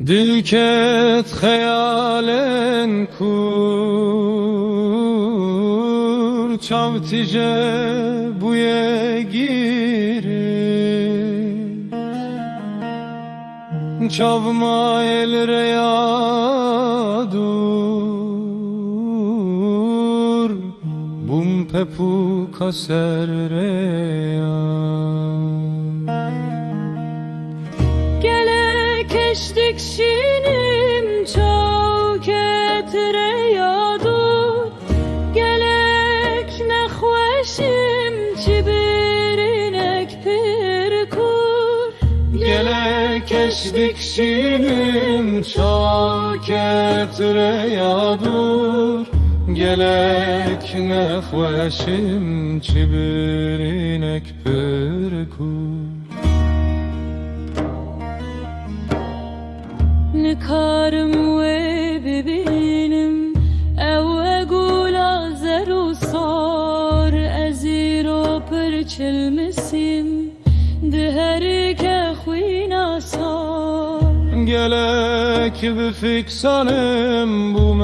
Dilket hayalen kur çavtice buye girir çavma el reyadur bum pepu kaser reya Keştik şinim çok etreyadur Gelek nexweşim çibirinek pirkur Gelek keştik şinim çok etreyadur Gelek nexweşim çibirinek pirkur نکارم و ببینم او اگولا زرو صار ازیرو پرچل مسیم دهری که خوینا صار Gelek بفکسانم بوم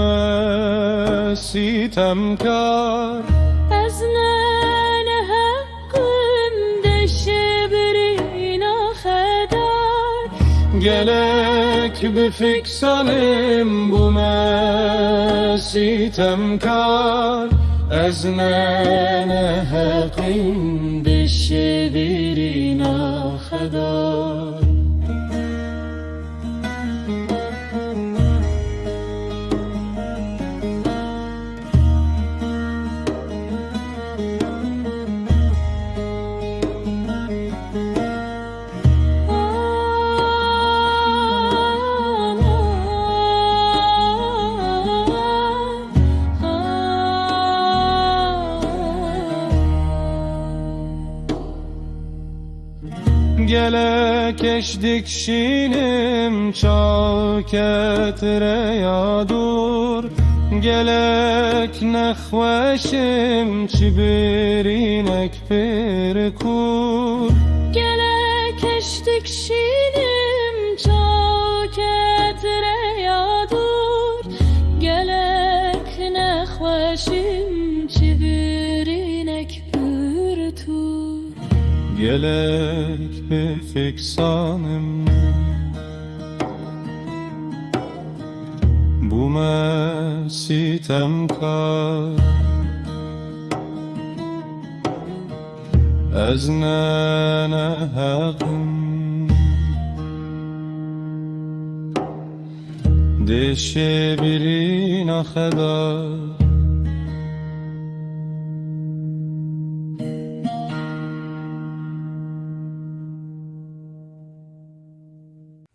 sitemkar از نان حقم دشبرینا خدار Gelek بفکسانم بوم sitemkar Ez ne hakim بشبیرینا خدار Gelek eşdik şinim çok etreyadur Gelek nexweşim çibirinek pirkur Gelek eşdik şinim çok etreyadur Gelek nexweşim çibirinek pirtur Gelek بفکسانم بوم sitemkar Ez ne hakim deşebirina khedar